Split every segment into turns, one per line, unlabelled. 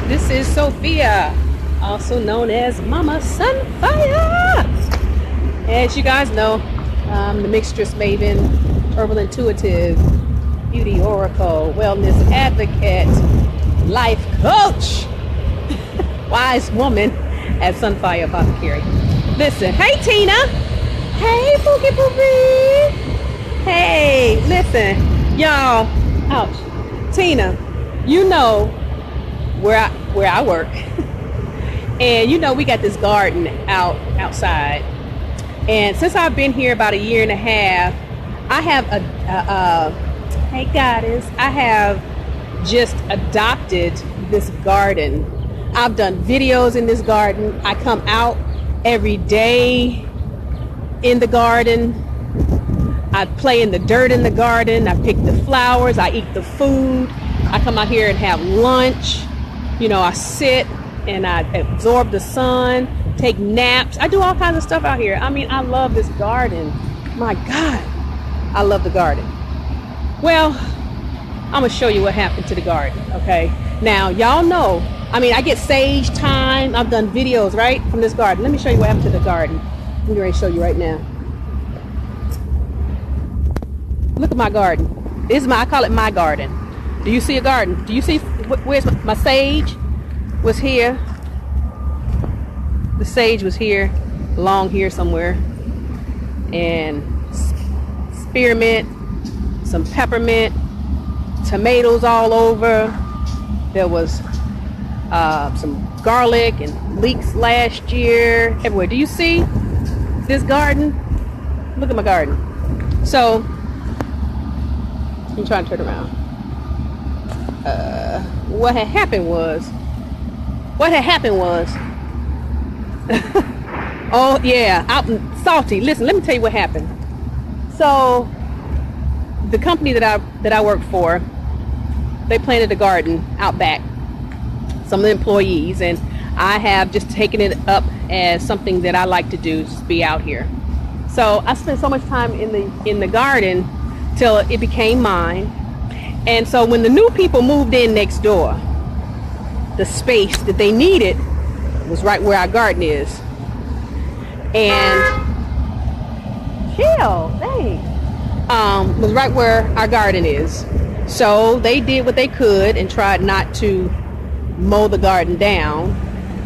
This is Sophia, also known as Mama Sunfire. As you guys know, I'm the mixtress maven, herbal intuitive, beauty oracle, wellness advocate, life coach, wise woman at Sunfire Apothecary. Listen, hey Tina, hey Pookie Poopie, hey, listen, y'all, ouch, Tina, you know where I work, and you know we got this garden outside, and since I've been here about a year and a half, I have hey goddess, I have just adopted this garden. I've done videos in this garden. I come out every day in the garden. I play in the dirt in the garden. I pick the flowers. I eat the food. I come out here and have lunch. You know, I sit and I absorb the sun, take naps. I do all kinds of stuff out here. I mean, I love this garden. My God, I love the garden. Well, I'm gonna show you what happened to the garden, okay? Now, y'all know, I mean, I get sage thyme. I've done videos, right, from this garden. Let me show you what happened to the garden. I'm going to show you right now. Look at my garden. This is I call it my garden. Do you see a garden? Do you see where's my sage was here? The sage was here, along here somewhere. And spearmint, some peppermint, tomatoes all over. There was some garlic and leeks last year everywhere. Do you see this garden? Look at my garden. So I'm trying to turn around. What had happened was oh yeah, I'm salty. Listen, let me tell you what happened. So the company that I work for, they planted a garden out back, some of the employees, and I have just taken it up as something that I like to do, just be out here. So I spent so much time in the garden till it became mine. And so when the new people moved in next door, the space that they needed was right where our garden is. And chill, thanks. Was right where our garden is. So they did what they could and tried not to mow the garden down,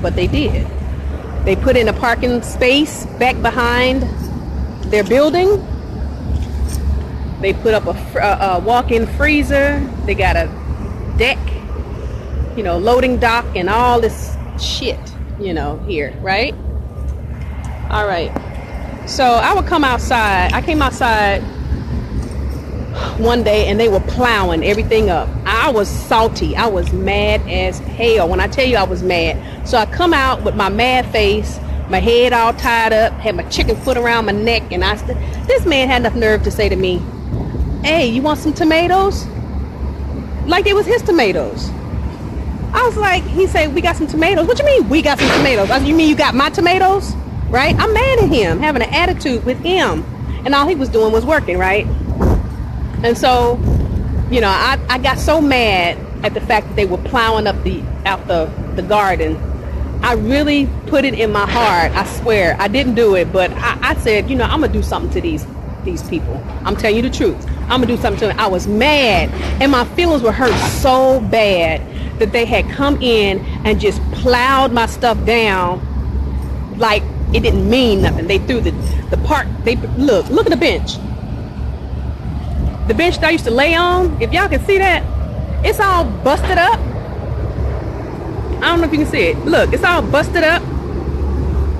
but they did. They put in a parking space back behind their building. They put up a walk-in freezer. They got a deck, you know, loading dock and all this shit, you know, here, right? All right. So I would come outside. I came outside one day and they were plowing everything up. I was salty. I was mad as hell. When I tell you I was mad. So I come out with my mad face, my head all tied up, had my chicken foot around my neck, and this man had enough nerve to say to me, "Hey, you want some tomatoes?" Like it was his tomatoes. I was like, he said, "We got some tomatoes." "What you mean we got some tomatoes?" I said, "You mean you got my tomatoes?" Right? I'm mad at him, having an attitude with him. And all he was doing was working, right? And so, you know, I got so mad at the fact that they were plowing up the garden. I really put it in my heart. I swear, I didn't do it, but I said, you know, I'm gonna do something to these people. I'm telling you the truth. I'm gonna do something to them. I was mad, and my feelings were hurt so bad that they had come in and just plowed my stuff down like it didn't mean nothing. They threw the part. They look at the bench. The bench that I used to lay on, if y'all can see that, it's all busted up. I don't know if you can see it. Look, it's all busted up,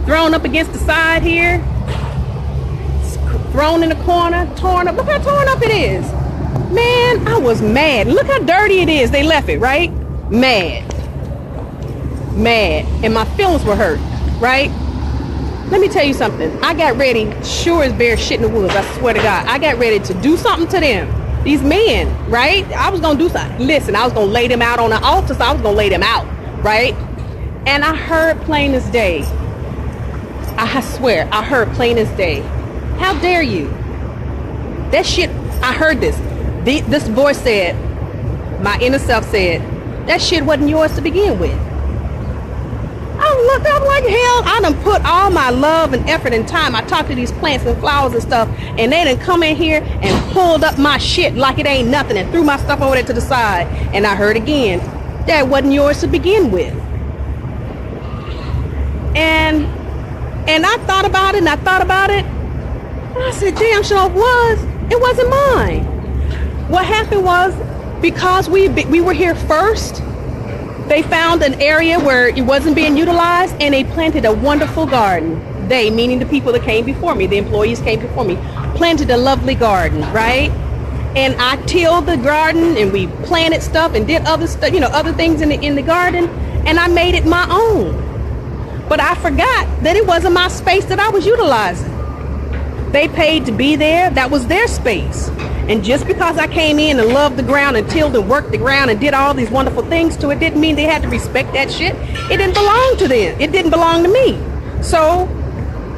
thrown up against the side here, thrown in the corner, torn up. Look how torn up it is. Man, I was mad. Look how dirty it is. They left it, right? Mad. And my feelings were hurt, right? Let me tell you something. I got ready, sure as bear shit in the woods, I swear to God. I got ready to do something to them. These men, right? I was going to do something. Listen, I was going to lay them out on the altar, so I was going to lay them out, right? And I heard plain as day. I swear, I heard plain as day. How dare you? That shit, I heard this. This voice said, my inner self said, That shit wasn't yours to begin with. I looked up like hell. I done put all my love and effort and time. I talked to these plants and flowers and stuff, and they done come in here and pulled up my shit like it ain't nothing and threw my stuff over there to the side. And I heard again, that wasn't yours to begin with. And I thought about it and I thought about it. And I said, damn sure it wasn't mine. What happened was, because we were here first, they found an area where it wasn't being utilized, and they planted a wonderful garden. They, meaning the people that came before me, the employees came before me, planted a lovely garden, right? And I tilled the garden, and we planted stuff and did other stuff, other things in the garden, and I made it my own. But I forgot that it wasn't my space that I was utilizing. They paid to be there. That was their space. And just because I came in and loved the ground and tilled and worked the ground and did all these wonderful things to it, didn't mean they had to respect that shit. It didn't belong to them. It didn't belong to me. So,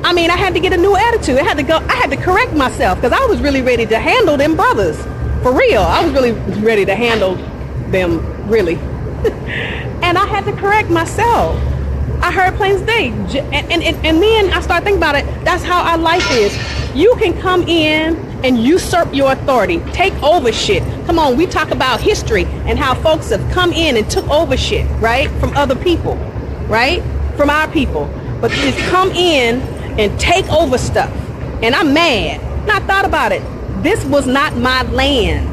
I had to get a new attitude. I had to correct myself, because I was really ready to handle them brothers. For real. I was really ready to handle them, really. And I had to correct myself. I heard plain as day. And then I started thinking about it. That's how our life is. You can come in and usurp your authority, take over shit. Come on, we talk about history and how folks have come in and took over shit, right? From other people, right? From our people. But just come in and take over stuff. And I'm mad. And I thought about it. This was not my land.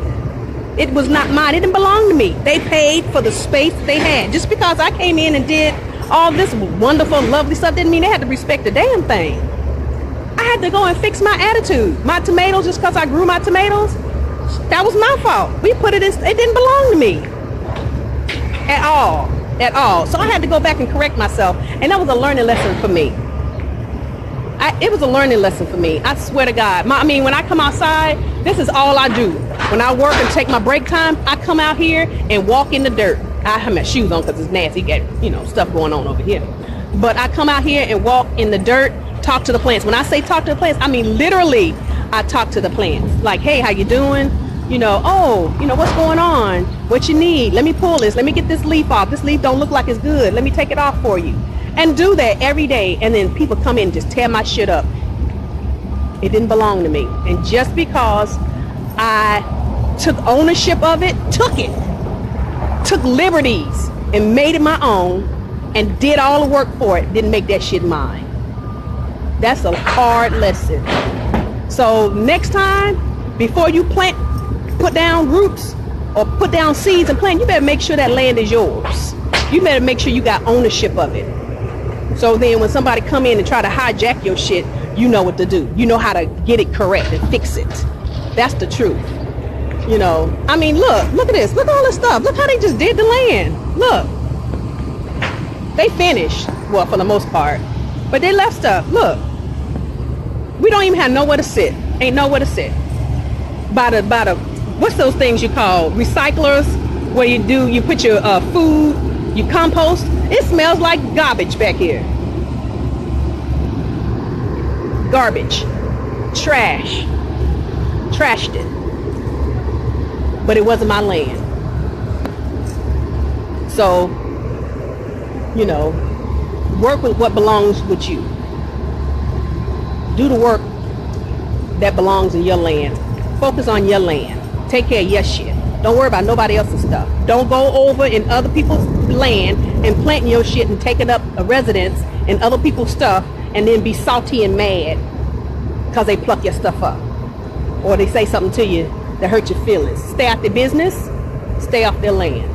It was not mine. It didn't belong to me. They paid for the space they had. Just because I came in and did all this wonderful, lovely stuff didn't mean they had to respect the damn thing. I had to go and fix my attitude. My tomatoes, just because I grew my tomatoes, that was my fault. We put it in, it didn't belong to me. At all. So I had to go back and correct myself. And that was a learning lesson for me. It was a learning lesson for me. I swear to God. When I come outside, this is all I do. When I work and take my break time, I come out here and walk in the dirt. I have my shoes on because it's nasty. Got, stuff going on over here. But I come out here and walk in the dirt, talk to the plants. When I say talk to the plants, I mean literally I talk to the plants. Like, hey, how you doing? What's going on? What you need? Let me pull this. Let me get this leaf off. This leaf don't look like it's good. Let me take it off for you. And do that every day. And then people come in and just tear my shit up. It didn't belong to me. And just because I took ownership of it, took liberties and made it my own and did all the work for it, didn't make that shit mine. That's a hard lesson. So next time, before you put down roots or put down seeds and plant, you better make sure that land is yours. You better make sure you got ownership of it. So then when somebody come in and try to hijack your shit, you know what to do. You know how to get it correct and fix it. That's the truth. Look at this. Look at all this stuff. Look how they just did the land. Look. They finished. Well, for the most part. But they left stuff. Look. We don't even have nowhere to sit. Ain't nowhere to sit. By the what's those things you call recyclers, where you put your food, you compost. It smells like garbage back here. Garbage. Trash. Trashed it. But it wasn't my land. So, work with what belongs with you. Do the work that belongs in your land. Focus on your land. Take care of your shit. Don't worry about nobody else's stuff. Don't go over in other people's land and planting your shit and taking up a residence in other people's stuff and then be salty and mad because they pluck your stuff up. Or they say something to you that hurt your feelings. Stay out their business. Stay off their land.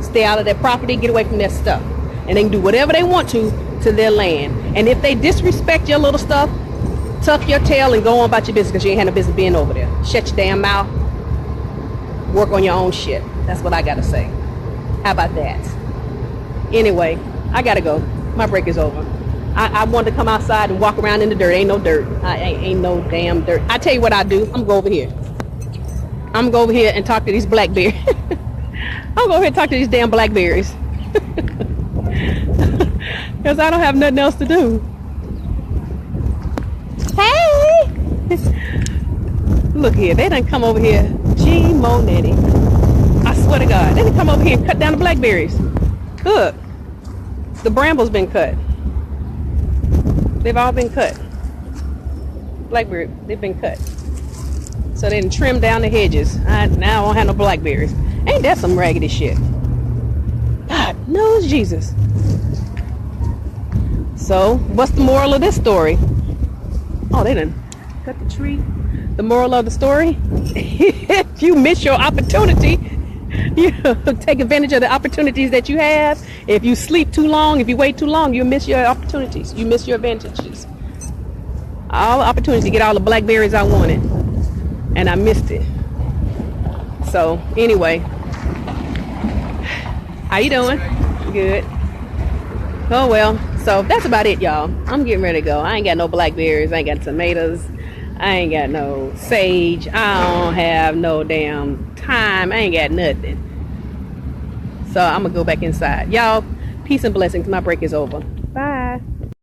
Stay out of their property. Get away from their stuff. And they can do whatever they want to their land. And if they disrespect your little stuff, tuck your tail and go on about your business, because you ain't had no business being over there. Shut your damn mouth. Work on your own shit. That's what I gotta say. How about that? Anyway, I gotta go. My break is over. I wanted to come outside and walk around in the dirt. Ain't no dirt. Ain't no damn dirt. I tell you what I do. I'm gonna go over here. I'm gonna go over here and talk to these blackberries. I'm gonna go over here and talk to these damn blackberries. Because I don't have nothing else to do. Hey! Look here, they done come over here. Gee, Monetti. I swear to God. They can come over here and cut down the blackberries. Look. The bramble's been cut. They've all been cut. Blackberry, they've been cut. So they done trimmed down the hedges. Now I don't have no blackberries. Ain't that some raggedy shit? God knows Jesus. So, what's the moral of this story? Oh, they done cut the tree. The moral of the story? If you miss your opportunity, you take advantage of the opportunities that you have. If you sleep too long, if you wait too long, you miss your opportunities. You miss your advantages. All the opportunity to get all the blackberries I wanted. And I missed it. So, anyway. How you doing? Good. Oh, well. So, that's about it, y'all. I'm getting ready to go. I ain't got no blackberries. I ain't got tomatoes. I ain't got no sage. I don't have no damn time. I ain't got nothing. So, I'm going to go back inside. Y'all, peace and blessings. My break is over. Bye.